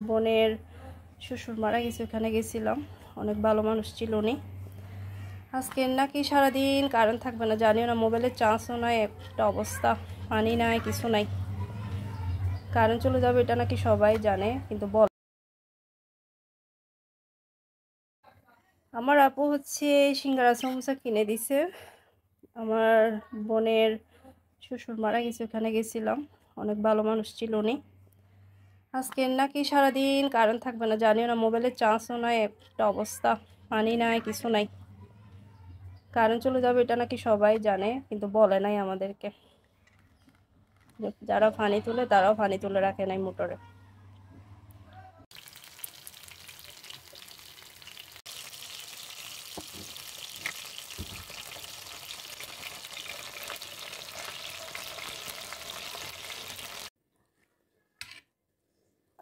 বোনের শ্বশুর মারা গেছে, ওখানে গেছিলাম। অনেক ভালো মানুষ ছিল উনি। আজকে নাকি সারাদিন কারেন্ট থাকবে না, জানিও না। মোবাইলের চার্জও নাই, একটা অবস্থা, পানি নাই, কিছু নাই। কারেন্ট চলে যাবে এটা নাকি সবাই জানে, কিন্তু বল। আমার আপু হচ্ছে সিঙ্গারা সমোসা কিনে দিছে। আমার বোনের শ্বশুর মারা গেছে, ওখানে গেছিলাম। অনেক ভালো মানুষ ছিল উনি। আজকে নাকি সারাদিন কারেন্ট থাকবে না, জানিও না। মোবাইলের চার্জও নাই, একটা অবস্থা, পানি নাই, কিছু নাই। কারেন্ট চলে যাবে এটা নাকি সবাই জানে, কিন্তু বলে নাই আমাদেরকে। যারা পানি তুলে তারাও পানি তুলে রাখে নাই মোটরে।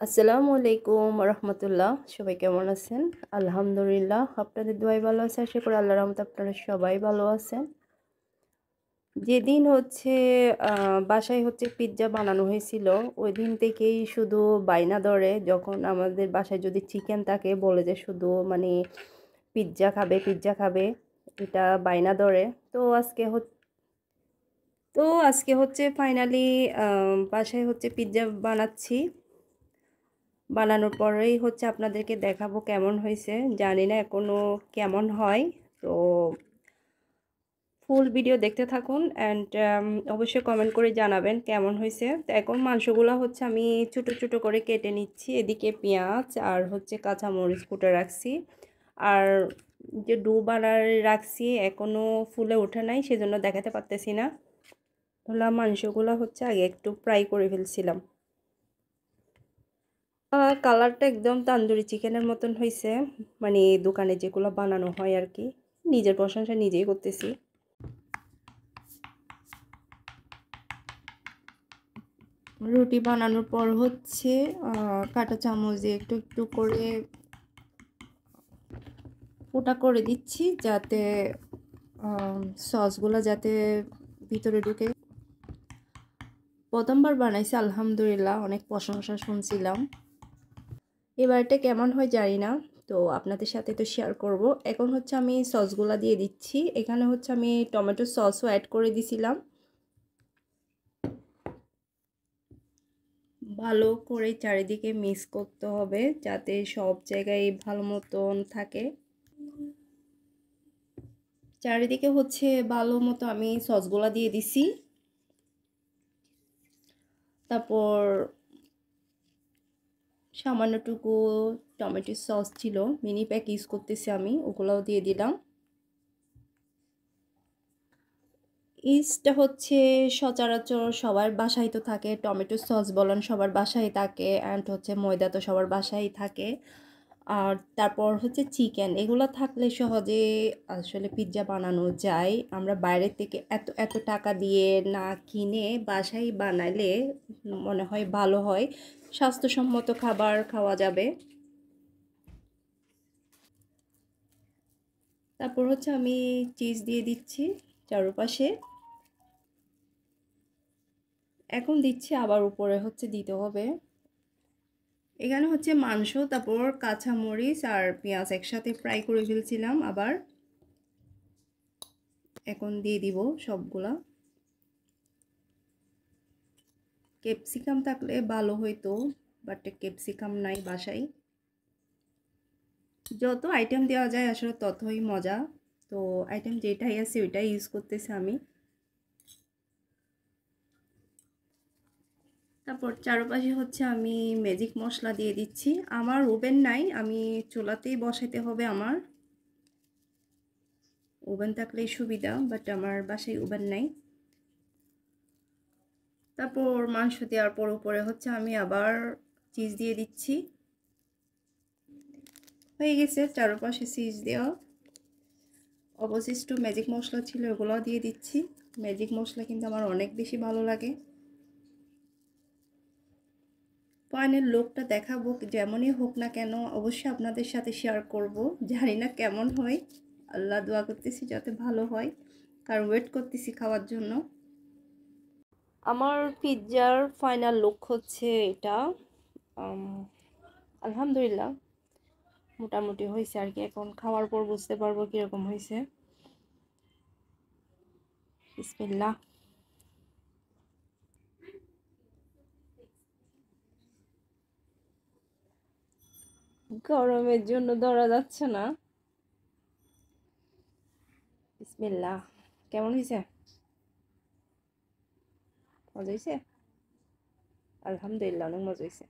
আসসালামু আলাইকুম রহমতুল্লাহ। সবাই কেমন আছেন? আলহামদুলিল্লাহ, আপনাদের দোয়াই ভালো আছে। আশা করি আল্লাহর রহমতে আপনারা সবাই ভালো আছেন। যেদিন হচ্ছে বাসায় হচ্ছে পিৎজা বানানো হয়েছিল, ওই দিন থেকেই শুধু বায়না ধরে। যখন আমাদের বাসায় যদি চিকেন থাকে, বলে যে শুধু মানে পিৎজা খাবে, পিৎজা খাবে, এটা বায়না ধরে। তো আজকে হচ্ছে ফাইনালি বাসায় হচ্ছে পিৎজা বানাচ্ছি। বানানোর পরেই হচ্ছে আপনাদেরকে দেখাবো কেমন হয়েছে। জানি না এখনো কেমন হয়। তো ফুল ভিডিও দেখতে থাকুন অ্যান্ড অবশ্যই কমেন্ট করে জানাবেন কেমন হয়েছে। তো এখন মাংসগুলো হচ্ছে আমি ছোটো ছোটো করে কেটে নিচ্ছি। এদিকে পেঁয়াজ আর হচ্ছে কাঁচামরিচ কুটে রাখছি। আর যে ডো বানার রাখছি এখনও ফুলে ওঠে নাই, সেজন্য দেখাতে পারতেছি না। তাহলে মাংসগুলো হচ্ছে আগে একটু ফ্রাই করে ফেলছিলাম। কালারটা একদম তান্দুরি চিকেনের মতন হয়েছে, মানে দোকানে যেগুলো বানানো হয় আর কি। নিজের প্রশংসা নিজেই করতেছি। রুটি বানানোর পর হচ্ছে কাঁটা চামচ দিয়ে একটু একটু করে ফোঁটা করে দিচ্ছি, যাতে সসগুলো যাতে ভিতরে ঢুকে। প্রথমবার বানাইছি, আলহামদুলিল্লাহ, অনেক প্রশংসা শুনছিলাম। এবারটা কেমন হয় জানি না, তো আপনাদের সাথে তো শেয়ার করব। এখন হচ্ছে আমি সসগুলা দিয়ে দিচ্ছি। এখানে হচ্ছে আমি টমেটো সসও অ্যাড করে দিছিলাম। ভালো করে চারিদিকে মিক্স করতে হবে, যাতে সব জায়গায় ভালো মতন থাকে। চারিদিকে হচ্ছে ভালো মতো আমি সসগুলা দিয়ে দিছি। তারপর সামান্যটুকু টমেটো সস ছিল, মিনি প্যাক ইউজ করতেছি আমি, ওগুলাও দিয়ে দিলাম। ইস্টটা হচ্ছে সচরাচর সবার বাসায় তো থাকে, টমেটো সস বলেন সবার বাসায় থাকে, অ্যান্ড হচ্ছে ময়দা তো সবার বাসায় থাকে। আর তারপর হচ্ছে চিকেন, এগুলো থাকলে সহজে আসলে পিৎজা বানানো যায়। আমরা বাইরের থেকে এত এত টাকা দিয়ে না কিনে বাসায় বানালে মনে হয় ভালো হয়, স্বাস্থ্যসম্মত খাবার খাওয়া যাবে। তারপর হচ্ছে আমি চিজ দিয়ে দিচ্ছি চারপাশে। এখন দিচ্ছি, আবার উপরে হচ্ছে দিতে হবে। এখানে হচ্ছে মাংস, তারপর কাঁচামরিচ আর পেঁয়াজ একসাথে ফ্রাই করে ফেলছিলাম আবার। এখন দিয়ে দিব সবগুলা। ক্যাপসিকাম থাকলে ভালো হইতো, বাট ক্যাপসিকাম নাই বাসায়। যত আইটেম দেওয়া যায় আসলে ততই মজা। তো আইটেম যেটাই আছে ওইটাই ইউজ করতেছি আমি। তারপর চারপাশে হচ্ছে আমি ম্যাজিক মশলা দিয়ে দিচ্ছি। আমার ওভেন নাই, আমি চুলাতেই বসাইতে হবে আমার। ওভেন থাকলেই সুবিধা, বাট আমার বাসায় ওভেন নাই। তারপর মাংস দেওয়ার পর উপরে হচ্ছে আমি আবার চিজ দিয়ে দিচ্ছি। হয়ে গেছে চারপাশে চিজ দেওয়া। অবশিষ্ট ম্যাজিক মশলা ছিল, ওগুলোও দিয়ে দিচ্ছি। ম্যাজিক মশলা কিন্তু আমার অনেক বেশি ভালো লাগে। ফাইনাল লুকটা দেখাবো, যেমনই হোক না কেন অবশ্যই আপনাদের সাথে শেয়ার করব। জানি না কেমন হয়, আল্লাহ দোয়া করতেছি যাতে ভালো হয়, কারণ ওয়েট করতেছি খাওয়ার জন্য। আমার পিৎজার ফাইনাল লুক হচ্ছে এটা। আলহামদুলিল্লাহ মোটামুটি হয়েছে আর কি। এখন খাওয়ার পর বুঝতে পারবো কিরকম হয়েছে। বিসমিল্লাহ। গরমের জন্য ধরা যাচ্ছে না। বিসমিল্লাহ। কেমন হয়েছে? মজা হয়েছে? আলহামদুলিল্লাহ অনেক মজা হয়েছে।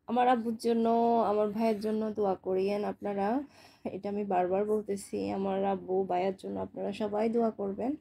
আমার আব্বুর জন্য, আমার ভাইয়ের জন্য দোয়া করিয়েন আপনারা। এটা আমি বারবার বলতেছি, আমার আব্বু ভাইয়ের জন্য আপনারা সবাই দোয়া করবেন।